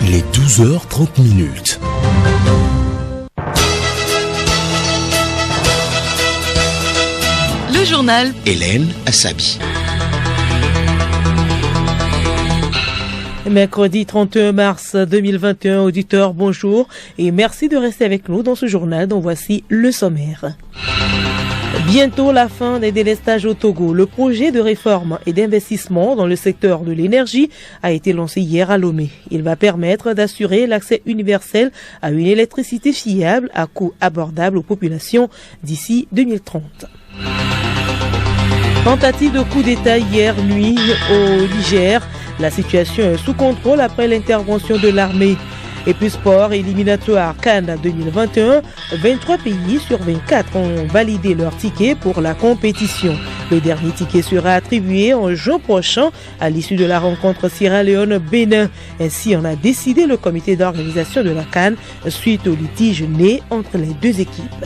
Il est 12h30. Le journal Hélène Assabi. Mercredi 31 mars 2021, auditeurs, bonjour et merci de rester avec nous dans ce journal dont voici le sommaire. Bientôt la fin des délestages au Togo. Le projet de réforme et d'investissement dans le secteur de l'énergie a été lancé hier à Lomé. Il va permettre d'assurer l'accès universel à une électricité fiable à coût abordable aux populations d'ici 2030. Tentative de coup d'État hier nuit au Niger. La situation est sous contrôle après l'intervention de l'armée. Et puis sport éliminatoire Cannes 2021, 23 pays sur 24 ont validé leur ticket pour la compétition. Le dernier ticket sera attribué en juin prochain à l'issue de la rencontre Sierra Leone-Bénin. Ainsi en a décidé le comité d'organisation de la Cannes suite au litige né entre les deux équipes.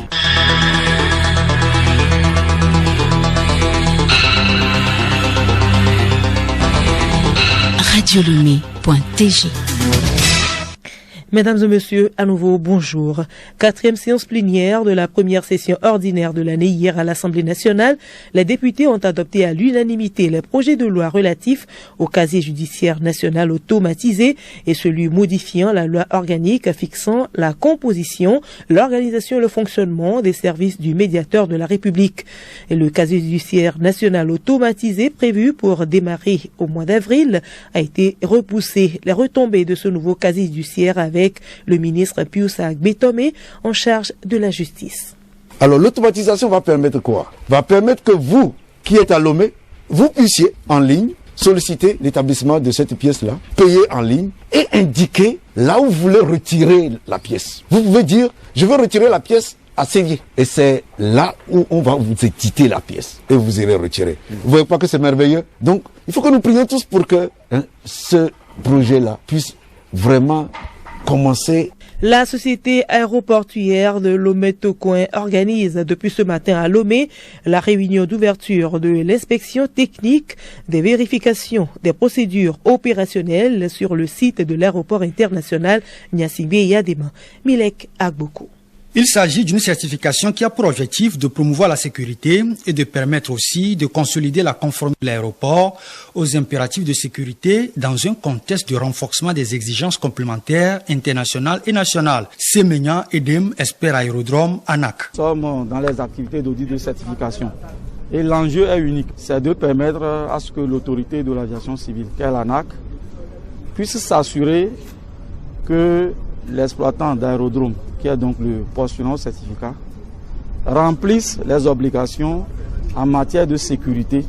radiolomé.tg. Mesdames et messieurs, à nouveau, bonjour. 4e séance plénière de la première session ordinaire de l'année hier à l'Assemblée nationale. Les députés ont adopté à l'unanimité les projets de loi relatifs au casier judiciaire national automatisé et celui modifiant la loi organique fixant la composition, l'organisation et le fonctionnement des services du médiateur de la République. Et le casier judiciaire national automatisé prévu pour démarrer au mois d'avril a été repoussé. Les retombées de ce nouveau casier judiciaire avec le ministre Pius Agbetomé en charge de la justice. Alors l'automatisation va permettre quoi? Va permettre que vous, qui êtes à Lomé, vous puissiez en ligne solliciter l'établissement de cette pièce-là, payer en ligne et indiquer là où vous voulez retirer la pièce. Vous pouvez dire, je veux retirer la pièce à Séville. Et c'est là où on va vous éditer la pièce et vous irez retirer. Vous voyez pas que c'est merveilleux? Donc, il faut que nous prions tous pour que ce projet-là puisse vraiment commencer. La société aéroportuaire de Lomé-Tokoin organise depuis ce matin à Lomé la réunion d'ouverture de l'inspection technique des vérifications des procédures opérationnelles sur le site de l'aéroport international Gnassingbé-Yadema. Milek Agboko. Il s'agit d'une certification qui a pour objectif de promouvoir la sécurité et de permettre aussi de consolider la conformité de l'aéroport aux impératifs de sécurité dans un contexte de renforcement des exigences complémentaires internationales et nationales. Semenya Edem, expert aérodrome, ANAC. Nous sommes dans les activités d'audit de certification. Et l'enjeu est unique, c'est de permettre à ce que l'autorité de l'aviation civile, qu'est l'ANAC, puisse s'assurer que l'exploitant d'aérodrome, qui est donc le postulant au certificat, remplissent les obligations en matière de sécurité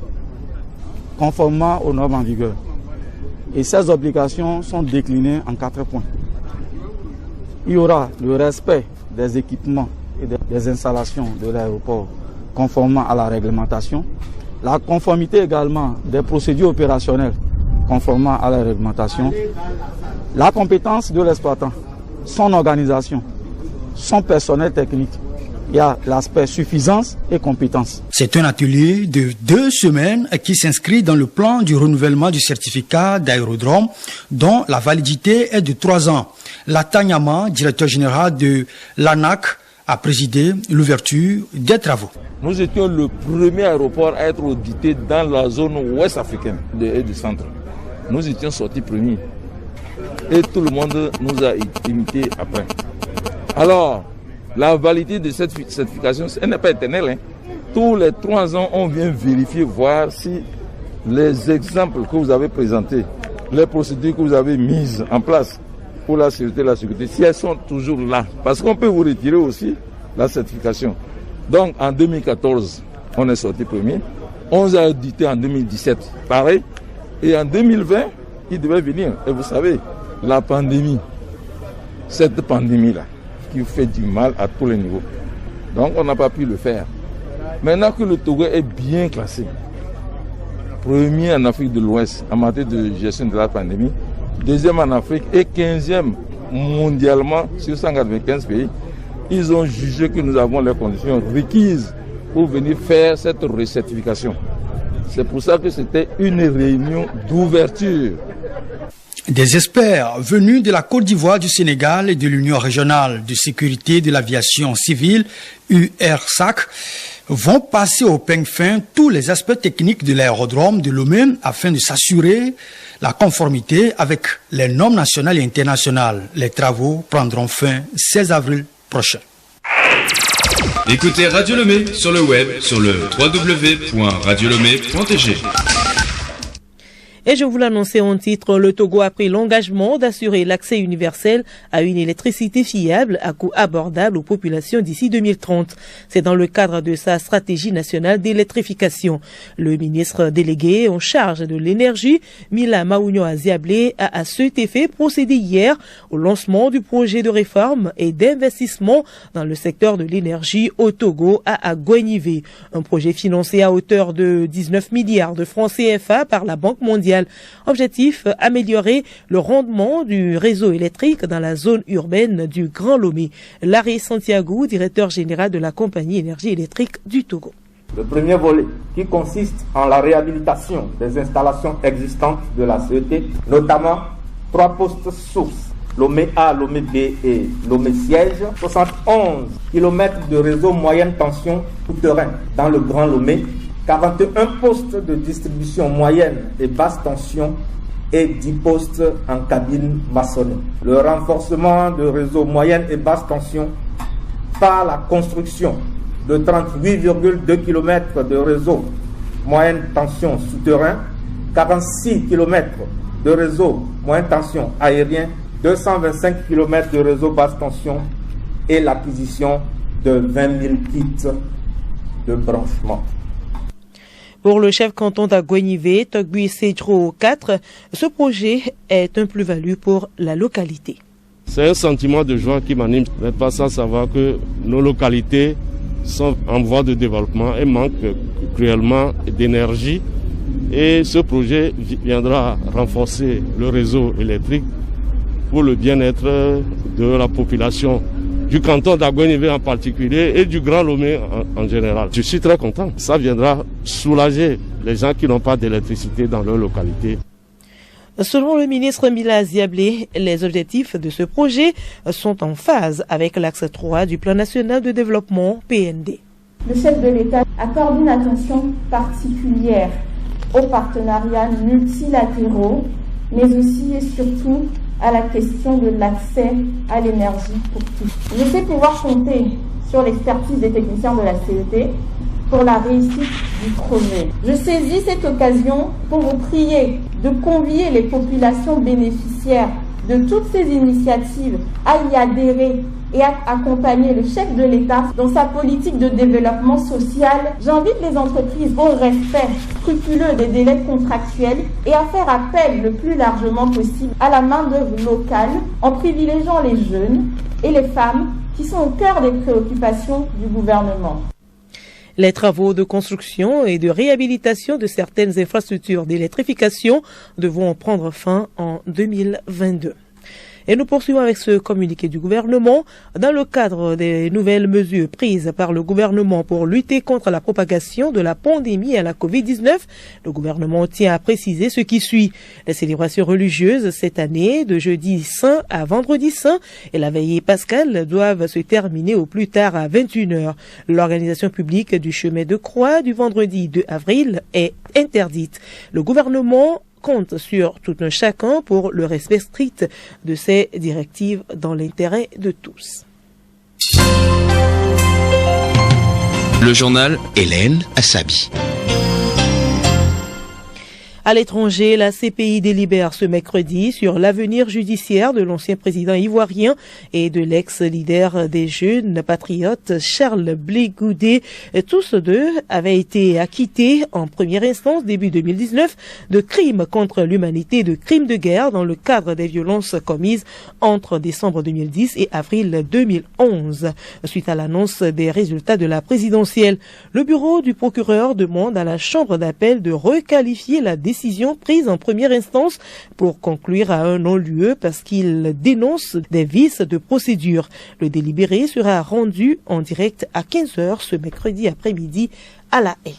conformément aux normes en vigueur. Et ces obligations sont déclinées en 4 points. Il y aura le respect des équipements et des installations de l'aéroport conformément à la réglementation, la conformité également des procédures opérationnelles conformément à la réglementation, la compétence de l'exploitant, son organisation, son personnel technique. Il y a l'aspect suffisance et compétence. C'est un atelier de 2 semaines qui s'inscrit dans le plan du renouvellement du certificat d'aérodrome dont la validité est de 3 ans. Latanyama, directeur général de l'ANAC, a présidé l'ouverture des travaux. Nous étions le premier aéroport à être audité dans la zone ouest africaine et du centre. Nous étions sortis premiers. Et tout le monde nous a imité après. Alors, la validité de cette certification, elle n'est pas éternelle. Tous les 3 ans, on vient vérifier, voir si les exemples que vous avez présentés, les procédures que vous avez mises en place pour la sécurité, si elles sont toujours là. Parce qu'on peut vous retirer aussi la certification. Donc, en 2014, on est sorti premier. On a audité en 2017, pareil. Et en 2020, il devait venir. Et vous savez, la pandémie, cette pandémie-là, qui fait du mal à tous les niveaux. Donc on n'a pas pu le faire. Maintenant que le Togo est bien classé, premier en Afrique de l'Ouest en matière de gestion de la pandémie, deuxième en Afrique et 15e mondialement sur 195 pays, ils ont jugé que nous avons les conditions requises pour venir faire cette recertification. C'est pour ça que c'était une réunion d'ouverture. Des experts venus de la Côte d'Ivoire, du Sénégal et de l'Union régionale de sécurité de l'aviation civile, URSAC, vont passer au peigne fin tous les aspects techniques de l'aérodrome de Lomé afin de s'assurer la conformité avec les normes nationales et internationales. Les travaux prendront fin 16 avril prochain. Écoutez Radio Lomé sur le web sur le www.radiolomé.tg. Et je vous l'annonçais en titre, le Togo a pris l'engagement d'assurer l'accès universel à une électricité fiable à coût abordable aux populations d'ici 2030. C'est dans le cadre de sa stratégie nationale d'électrification. Le ministre délégué en charge de l'énergie, Mila Maounio Aziablé, a à cet effet procédé hier au lancement du projet de réforme et d'investissement dans le secteur de l'énergie au Togo à Agouenivé. Un projet financé à hauteur de 19 milliards de francs CFA par la Banque mondiale. Objectif, améliorer le rendement du réseau électrique dans la zone urbaine du Grand Lomé. Larry Santiago, directeur général de la compagnie énergie électrique du Togo. Le premier volet, qui consiste en la réhabilitation des installations existantes de la CET, notamment 3 postes sources, Lomé A, Lomé B et Lomé Siège, 71 km de réseau moyenne tension tout-terrain dans le Grand Lomé, 41 postes de distribution moyenne et basse tension et 10 postes en cabine maçonnée. Le renforcement de réseau moyenne et basse tension par la construction de 38,2 km de réseau moyenne tension souterrain, 46 km de réseau moyenne tension aérien, 225 km de réseau basse tension et l'acquisition de 20 000 kits de branchement. Pour le chef canton d'Agouenivé, Togbu Sedro 4, ce projet est un plus-value pour la localité. C'est un sentiment de joie qui m'anime, mais pas sans savoir que nos localités sont en voie de développement et manquent cruellement d'énergie. Et ce projet viendra renforcer le réseau électrique pour le bien-être de la population du canton d'Agouenivé en particulier et du Grand Lomé en général. Je suis très content. Ça viendra soulager les gens qui n'ont pas d'électricité dans leur localité. Selon le ministre Mila Aziablé, les objectifs de ce projet sont en phase avec l'axe 3 du Plan national de développement PND. Le chef de l'État accorde une attention particulière aux partenariats multilatéraux, mais aussi et surtout à la question de l'accès à l'énergie pour tous. Je sais pouvoir compter sur l'expertise des techniciens de la CET pour la réussite du projet. Je saisis cette occasion pour vous prier de convier les populations bénéficiaires de toutes ces initiatives à y adhérer et à accompagner le chef de l'État dans sa politique de développement social. J'invite les entreprises au respect scrupuleux des délais contractuels et à faire appel le plus largement possible à la main-d'œuvre locale en privilégiant les jeunes et les femmes qui sont au cœur des préoccupations du gouvernement. Les travaux de construction et de réhabilitation de certaines infrastructures d'électrification devront prendre fin en 2022. Et nous poursuivons avec ce communiqué du gouvernement. Dans le cadre des nouvelles mesures prises par le gouvernement pour lutter contre la propagation de la pandémie à la Covid-19, le gouvernement tient à préciser ce qui suit. Les célébrations religieuses cette année, de jeudi saint à vendredi saint et la veillée pascale doivent se terminer au plus tard à 21h. L'organisation publique du chemin de croix du vendredi 2 avril est interdite. Le gouvernement compte sur tout un chacun pour le respect strict de ces directives dans l'intérêt de tous. Le journal Hélène Assabi. À l'étranger, la CPI délibère ce mercredi sur l'avenir judiciaire de l'ancien président ivoirien et de l'ex-leader des jeunes patriotes Charles Blé Goudé. Tous deux avaient été acquittés en première instance début 2019 de crimes contre l'humanité et de crimes de guerre dans le cadre des violences commises entre décembre 2010 et avril 2011. Suite à l'annonce des résultats de la présidentielle, le bureau du procureur demande à la chambre d'appel de requalifier la décision prise en première instance pour conclure à un non-lieu parce qu'il dénonce des vices de procédure. Le délibéré sera rendu en direct à 15h ce mercredi après-midi à La Haye.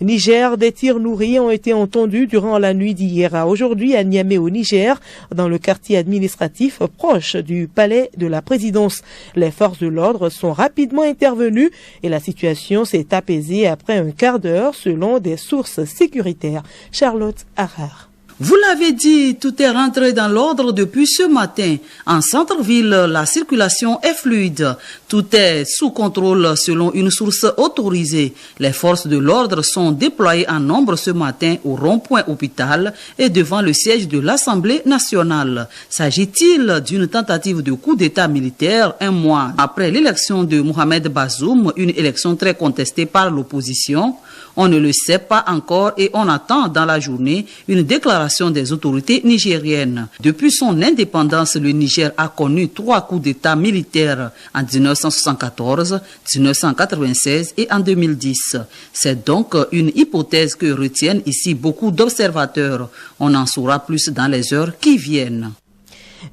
Niger, des tirs nourris ont été entendus durant la nuit d'hier à aujourd'hui à Niamey au Niger, dans le quartier administratif proche du palais de la présidence. Les forces de l'ordre sont rapidement intervenues et la situation s'est apaisée après un quart d'heure selon des sources sécuritaires. Charlotte Harrar. Vous l'avez dit, tout est rentré dans l'ordre depuis ce matin. En centre-ville, la circulation est fluide. Tout est sous contrôle selon une source autorisée. Les forces de l'ordre sont déployées en nombre ce matin au rond-point hôpital et devant le siège de l'Assemblée nationale. S'agit-il d'une tentative de coup d'État militaire un mois après l'élection de Mohamed Bazoum, une élection très contestée par l'opposition? On ne le sait pas encore et on attend dans la journée une déclaration des autorités nigériennes. Depuis son indépendance, le Niger a connu 3 coups d'État militaires en 1974, 1996 et en 2010. C'est donc une hypothèse que retiennent ici beaucoup d'observateurs. On en saura plus dans les heures qui viennent.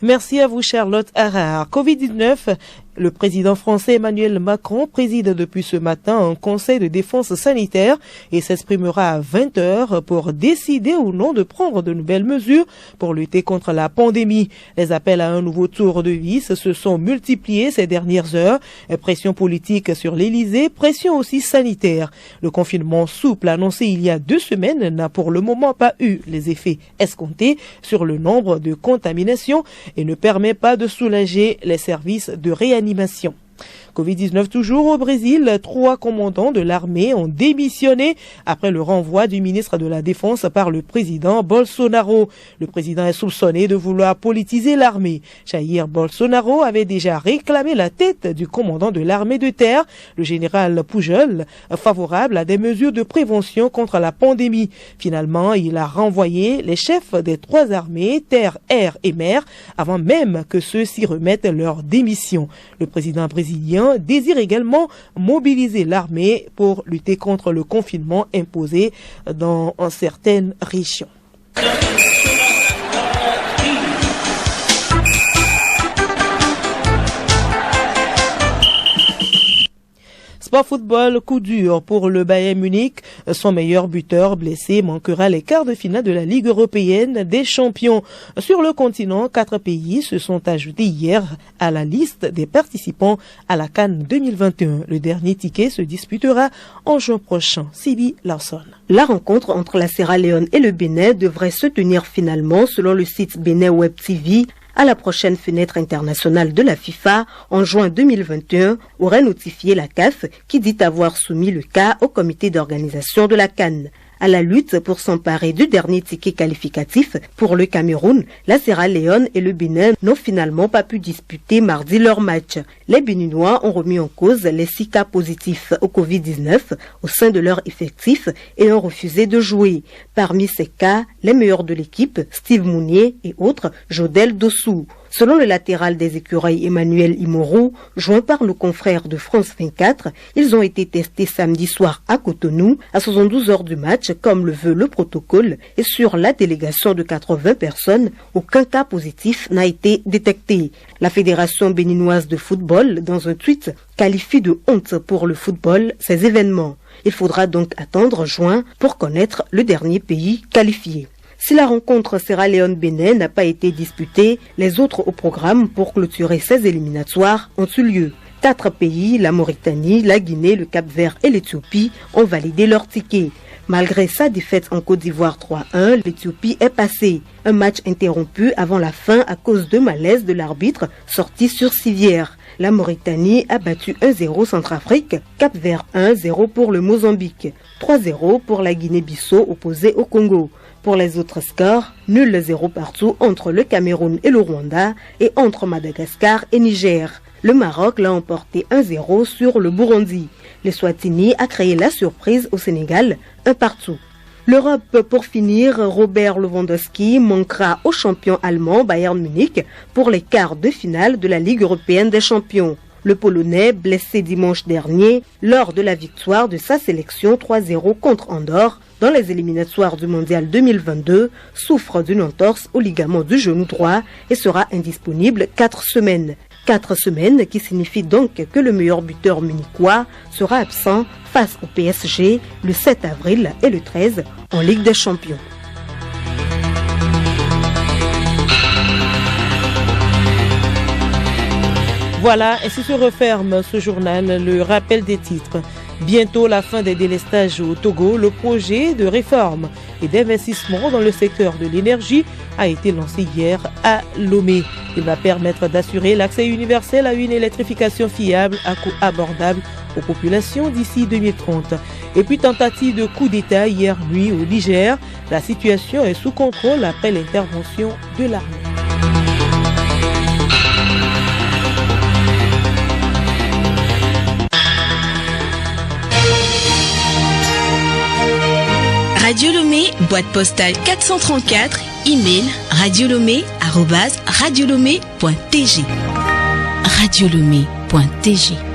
Merci à vous Charlotte Harrar. Covid-19, le président français Emmanuel Macron préside depuis ce matin un conseil de défense sanitaire et s'exprimera à 20h pour décider ou non de prendre de nouvelles mesures pour lutter contre la pandémie. Les appels à un nouveau tour de vis se sont multipliés ces dernières heures. Pression politique sur l'Élysée, pression aussi sanitaire. Le confinement souple annoncé il y a 2 semaines n'a pour le moment pas eu les effets escomptés sur le nombre de contaminations et ne permet pas de soulager les services de réanimation. Covid-19 toujours au Brésil, 3 commandants de l'armée ont démissionné après le renvoi du ministre de la Défense par le président Bolsonaro. Le président est soupçonné de vouloir politiser l'armée. Jair Bolsonaro avait déjà réclamé la tête du commandant de l'armée de terre, le général Pujol, favorable à des mesures de prévention contre la pandémie. Finalement, il a renvoyé les chefs des 3 armées, terre, air et mer, avant même que ceux-ci remettent leur démission. Le président brésilien désire également mobiliser l'armée pour lutter contre le confinement imposé dans certaines régions. Sport football, coup dur pour le Bayern Munich. Son meilleur buteur blessé manquera les quarts de finale de la Ligue européenne des champions. Sur le continent, 4 pays se sont ajoutés hier à la liste des participants à la CAN 2021. Le dernier ticket se disputera en juin prochain. Sibi Lawson. La rencontre entre la Sierra Leone et le Bénin devrait se tenir finalement, selon le site Bénin Web TV, à la prochaine fenêtre internationale de la FIFA en juin 2021, aurait notifié la CAF qui dit avoir soumis le cas au comité d'organisation de la CAN. À la lutte pour s'emparer du dernier ticket qualificatif pour le Cameroun, la Sierra Leone et le Bénin n'ont finalement pas pu disputer mardi leur match. Les Béninois ont remis en cause les 6 cas positifs au Covid-19 au sein de leur effectif et ont refusé de jouer. Parmi ces cas, les meilleurs de l'équipe, Steve Mounier et autres, Jodel Dossou. Selon le latéral des Écureuils Emmanuel Imoro, joint par nos confrères de France 24, ils ont été testés samedi soir à Cotonou, à 72 heures du match, comme le veut le protocole, et sur la délégation de 80 personnes, aucun cas positif n'a été détecté. La Fédération béninoise de football, dans un tweet, qualifie de honte pour le football ces événements. Il faudra donc attendre juin pour connaître le dernier pays qualifié. Si la rencontre Sierra Leone-Bénin n'a pas été disputée, les autres au programme pour clôturer ces éliminatoires ont eu lieu. 4 pays, la Mauritanie, la Guinée, le Cap-Vert et l'Éthiopie, ont validé leur ticket. Malgré sa défaite en Côte d'Ivoire 3-1, l'Éthiopie est passée. Un match interrompu avant la fin à cause de malaise de l'arbitre sorti sur civière. La Mauritanie a battu 1-0 Centrafrique, Cap-Vert 1-0 pour le Mozambique, 3-0 pour la Guinée-Bissau opposée au Congo. Pour les autres scores, nul 0 partout entre le Cameroun et le Rwanda et entre Madagascar et Niger. Le Maroc l'a emporté 1-0 sur le Burundi. L'eswatini a créé la surprise au Sénégal, 1 partout. L'Europe, pour finir, Robert Lewandowski manquera au champion allemand Bayern Munich pour les quarts de finale de la Ligue européenne des champions. Le Polonais, blessé dimanche dernier lors de la victoire de sa sélection 3-0 contre Andorre dans les éliminatoires du Mondial 2022, souffre d'une entorse au ligament du genou droit et sera indisponible 4 semaines. 4 semaines qui signifie donc que le meilleur buteur munichois sera absent face au PSG le 7 avril et le 13 en Ligue des Champions. Voilà, ainsi se referme ce journal, le rappel des titres. Bientôt la fin des délestages au Togo, le projet de réforme et d'investissement dans le secteur de l'énergie a été lancé hier à Lomé. Il va permettre d'assurer l'accès universel à une électrification fiable à coût abordable aux populations d'ici 2030. Et puis tentative de coup d'État hier nuit au Niger, la situation est sous contrôle après l'intervention de l'armée. Radio Lomé, boîte postale 434, email radiolomé@radiolomé.tg. Radiolomé.tg